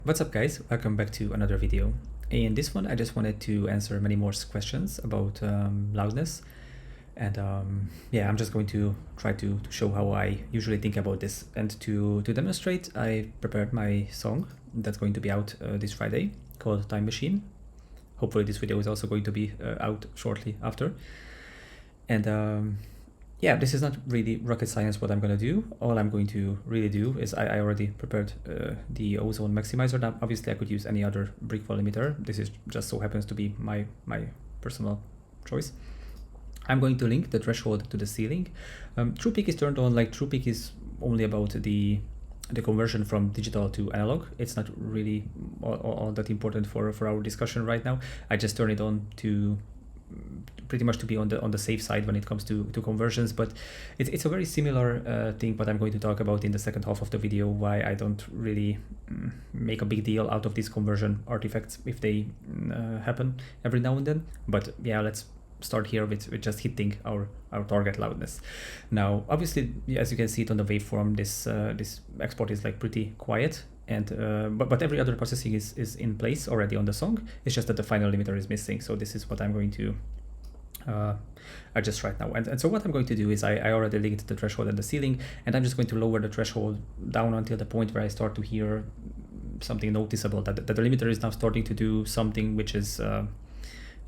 What's up guys, welcome back to another video. In this one I just wanted to answer Manny Moore's questions about loudness, and yeah, I'm just going to try to show how I usually think about this, and to demonstrate I prepared my song that's going to be out this Friday called Time Machine. Hopefully this video is also going to be out shortly after. And yeah, this is not really rocket science what I'm going to do. All I'm going to really do is I already prepared the ozone maximizer. Now, obviously I could use any other brick wall limiter. This is just so happens to be my personal choice. I'm going to link the threshold to the ceiling. True peak is turned on. Like, true peak is only about the conversion from digital to analog. It's not really all that important for our discussion right now. I just turn it on to pretty much to be on the safe side when it comes to conversions, but it's a very similar thing what I'm going to talk about in the second half of the video, why I don't really make a big deal out of these conversion artifacts if they happen every now and then. But yeah, let's start here with just hitting our target loudness. Now obviously, as you can see it on the waveform, this export is like pretty quiet, and but every other processing is in place already on the song. It's just that the final limiter is missing. So this is what I'm going to adjust right now. And so what I'm going to do is I already linked the threshold and the ceiling, and I'm just going to lower the threshold down until the point where I start to hear something noticeable, that the limiter is now starting to do something which is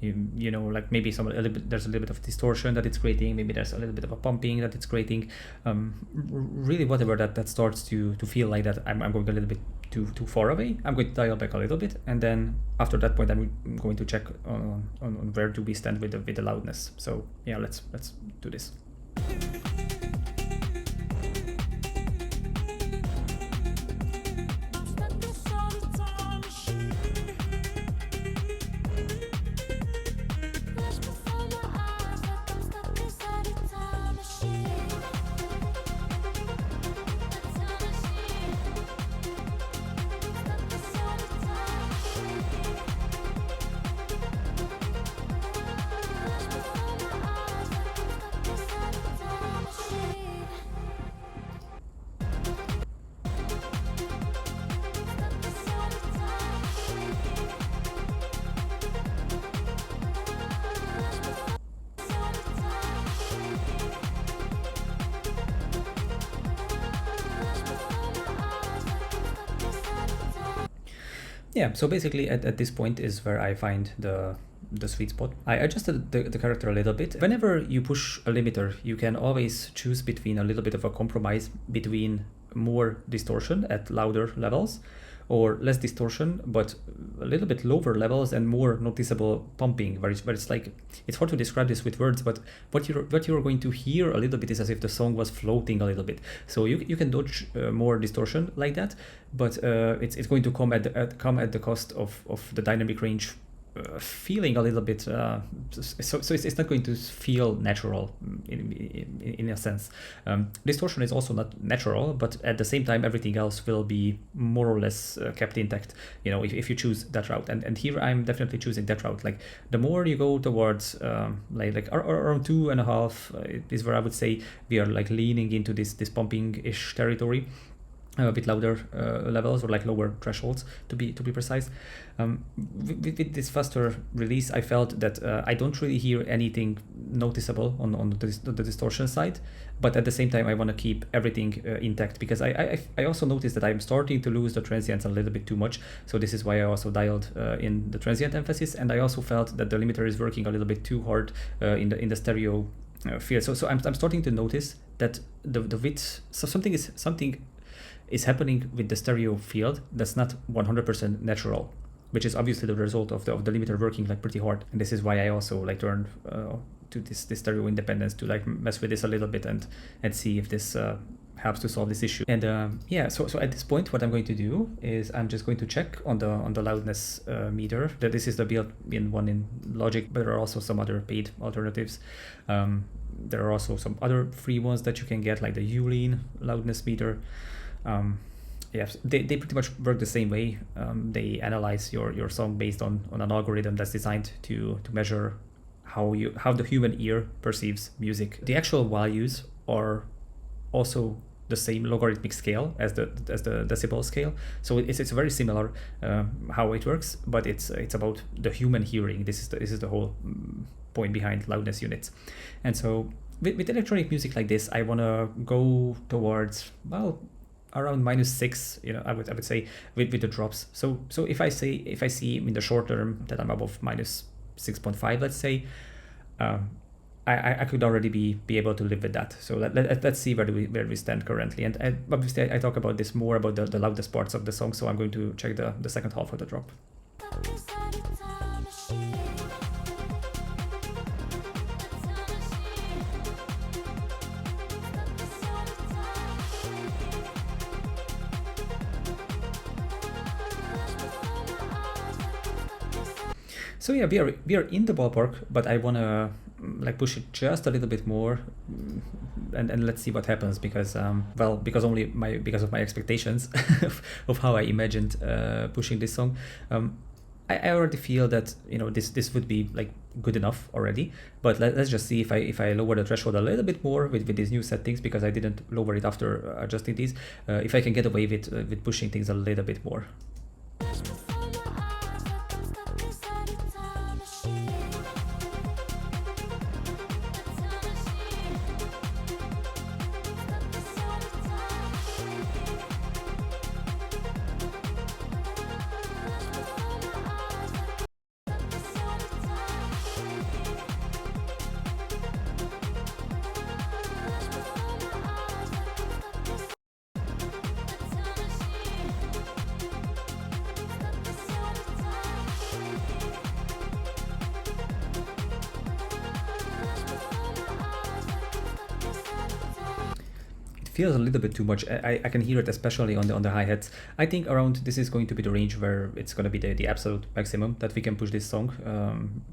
you know, like maybe there's a little bit of distortion that it's creating, maybe there's a little bit of a pumping that it's creating, really whatever that starts to feel like that I'm going a little bit too far away. I'm going to dial back a little bit, and then after that point I'm going to check on where do we stand with the loudness. So yeah, let's do this. Yeah, so basically at this point is where I find the sweet spot. I adjusted the character a little bit. Whenever you push a limiter, you can always choose between a little bit of a compromise between more distortion at louder levels, or less distortion but a little bit lower levels and more noticeable pumping, where it's like, it's hard to describe this with words, but what you're going to hear a little bit is as if the song was floating a little bit. So you can dodge more distortion like that, but it's going to come at the cost of the dynamic range feeling a little bit so it's not going to feel natural in a sense. Distortion is also not natural, but at the same time everything else will be more or less kept intact, you know, if you choose that route. And here I'm definitely choosing that route. Like, the more you go towards like around 2.5 is where I would say we are like leaning into this pumping-ish territory. A bit louder levels, or like lower thresholds to be precise. With this faster release, I felt that I don't really hear anything noticeable on the distortion side, but at the same time I want to keep everything intact, because I also noticed that I'm starting to lose the transients a little bit too much. So this is why I also dialed in the transient emphasis, and I also felt that the limiter is working a little bit too hard in the stereo field. So I'm starting to notice that the width, so something is happening with the stereo field that's not 100% natural, which is obviously the result of the limiter working like pretty hard. And this is why I also like turned to this stereo independence to like mess with this a little bit and see if this helps to solve this issue. And yeah, so at this point what I'm going to do is I'm just going to check on the loudness meter. That this is the built-in one in Logic, but there are also some other paid alternatives. There are also some other free ones that you can get, like the Ulean loudness meter. Yeah, they pretty much work the same way. They analyze your song based on an algorithm that's designed to measure how the human ear perceives music. The actual values are also the same logarithmic scale as the decibel scale. So it's very similar how it works, but it's about the human hearing. This is the whole point behind loudness units. And so with electronic music like this, I want to go towards, well, around -6, I would say, with the drops. So if I see in the short term that I'm above -6.5, let's say, I could already be able to live with that. So let's see where we stand currently. And obviously I talk about this more about the loudest parts of the song. So I'm going to check the second half of the drop. So yeah, we are in the ballpark, but I wanna like push it just a little bit more, and let's see what happens, because because of my expectations of how I imagined pushing this song. I already feel that this would be like good enough already, but let's just see if I lower the threshold a little bit more with these new settings, because I didn't lower it after adjusting these. If I can get away with pushing things a little bit more. Feels a little bit too much. I can hear it, especially on the hi-hats. I think around this is going to be the range where it's going to be the absolute maximum that we can push this song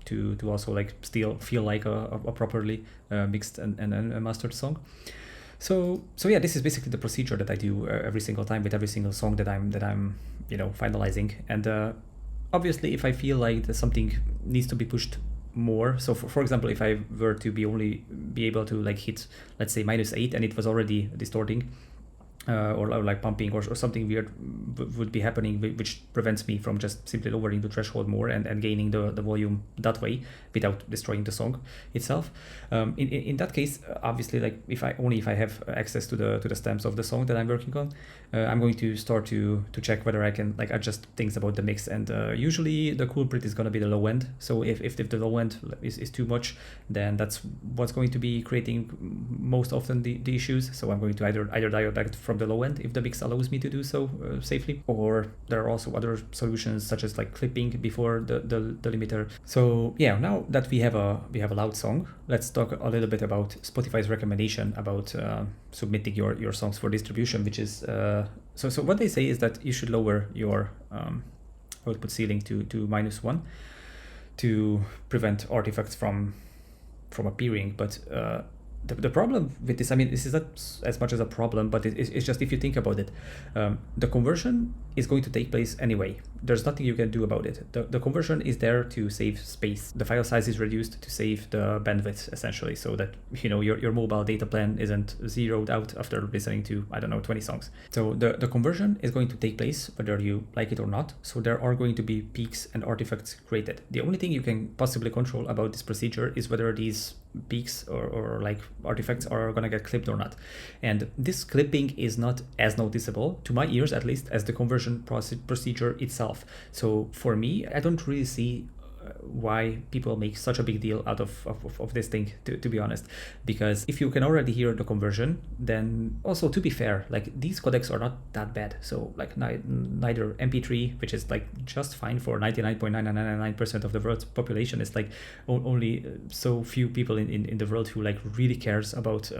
to also like still feel like a properly mixed and a mastered song. So yeah, this is basically the procedure that I do every single time with every single song that I'm finalizing. And obviously, if I feel like that something needs to be pushed more, so for example, if I were to be able to like hit, let's say, -8, and it was already distorting or like pumping or something weird would be happening, which prevents me from just simply lowering the threshold more and gaining the volume that way without destroying the song itself. In that case, obviously, like if I have access to the stems of the song that I'm working on, I'm going to start to check whether I can like adjust things about the mix. And usually the culprit is going to be the low end. So if the low end is too much, then that's what's going to be creating most often the issues. So I'm going to either dial back from the low end if the mix allows me to do so safely, or there are also other solutions such as like clipping before the limiter. So yeah, now that we have a loud song, let's talk a little bit about Spotify's recommendation about submitting your songs for distribution, which is so what they say is that you should lower your output ceiling to -1 to prevent artifacts from appearing. But the problem with this, I mean, this is not as much as a problem, but it's just, if you think about it, the conversion is going to take place anyway. There's nothing you can do about it. The conversion is there to save space. The file size is reduced to save the bandwidth, essentially, so that your mobile data plan isn't zeroed out after listening to, I don't know, 20 songs. So the conversion is going to take place whether you like it or not. So there are going to be peaks and artifacts created. The only thing you can possibly control about this procedure is whether these peaks or like artifacts are gonna get clipped or not. And this clipping is not as noticeable, to my ears at least, as the conversion procedure itself. So for me, I don't really see why people make such a big deal out of this thing, to be honest, because if you can already hear the conversion, then also, to be fair, like these codecs are not that bad. So like neither MP3, which is like just fine for 99.9999% of the world's population, is like only so few people in the world who like really cares about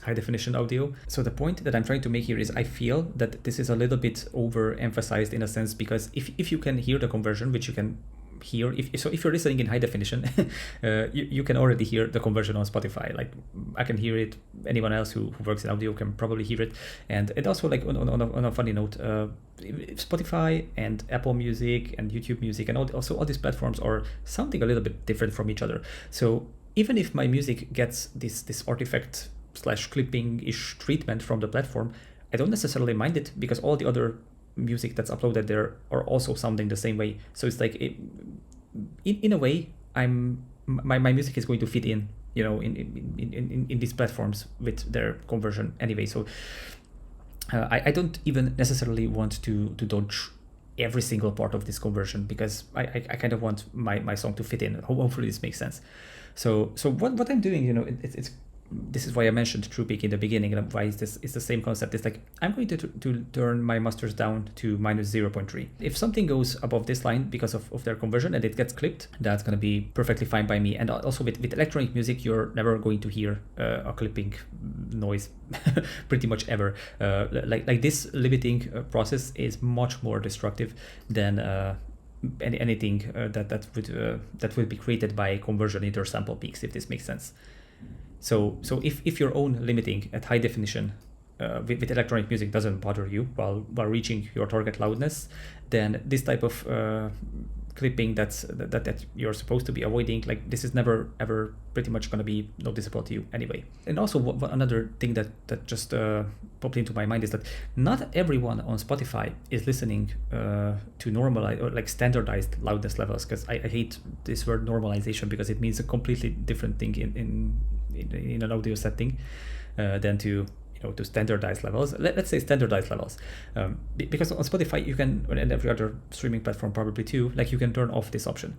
high definition audio. So the point that I'm trying to make here is I feel that this is a little bit overemphasized in a sense, because if you can hear the conversion, which you can hear if you're listening in high definition, you can already hear the conversion on Spotify. Like I can hear it, anyone else who works in audio can probably hear it. And also, like on a funny note, Spotify and Apple Music and YouTube Music and also all these platforms are sounding a little bit different from each other. So even if my music gets this artifact slash clipping-ish treatment from the platform, I don't necessarily mind it because all the other music that's uploaded there are also sounding the same way. So it's like, in a way, my music is going to fit in, in these platforms with their conversion anyway. So I don't even necessarily want to dodge every single part of this conversion because I kind of want my song to fit in. Hopefully this makes sense. So what I'm doing, it's this is why I mentioned TruePeak in the beginning, and why it's the same concept. It's like I'm going to turn my masters down to minus 0.3. If something goes above this line because of their conversion and it gets clipped, that's going to be perfectly fine by me. And also with electronic music, you're never going to hear a clipping noise pretty much ever. Like this limiting process is much more destructive than anything that would be created by conversion intersample peaks, if this makes sense. So if your own limiting at high definition with electronic music doesn't bother you while reaching your target loudness, then this type of clipping that you're supposed to be avoiding, like this is never ever pretty much going to be noticeable to you anyway. And also another thing that just popped into my mind is that not everyone on Spotify is listening to normalized or like standardized loudness levels, because I hate this word normalization because it means a completely different thing in an audio setting than to standardized levels. Let's say standardized levels, because on Spotify you can, and every other streaming platform probably too, like you can turn off this option.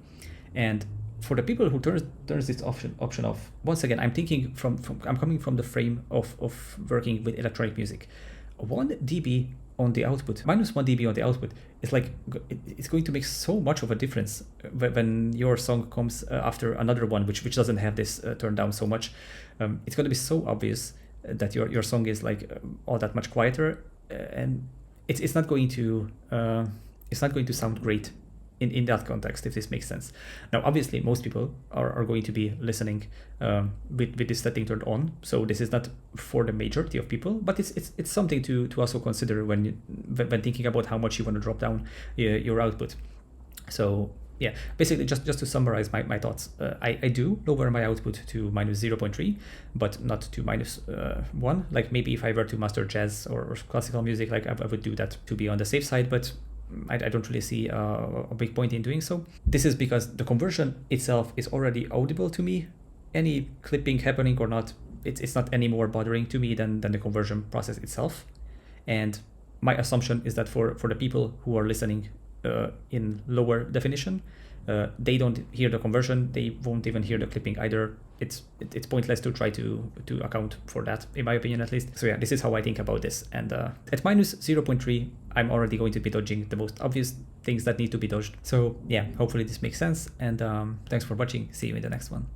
And for the people who turns this option off, once again, I'm thinking I'm coming from the frame of working with electronic music. 1 dB on the output, minus 1 dB on the output, it's like it's going to make so much of a difference when your song comes after another one which doesn't have this turned down so much. It's going to be so obvious that your song is like all that much quieter, and it's not going to sound great in that context, if this makes sense. Now, obviously, most people are going to be listening with this setting turned on, so this is not for the majority of people, but it's something to also consider when thinking about how much you want to drop down your output. So yeah, basically just to summarize my thoughts, I do lower my output to minus 0.3, but not to minus 1. Like maybe if I were to master jazz or classical music, like I would do that to be on the safe side, but I don't really see a big point in doing so. This is because the conversion itself is already audible to me. Any clipping happening or not, it's not any more bothering to me than the conversion process itself. And my assumption is that for the people who are listening in lower definition, they don't hear the conversion, they won't even hear the clipping either. It's pointless to try to account for that, in my opinion at least. So yeah, this is how I think about this. And at minus 0.3, I'm already going to be dodging the most obvious things that need to be dodged. So yeah, hopefully this makes sense. And thanks for watching. See you in the next one.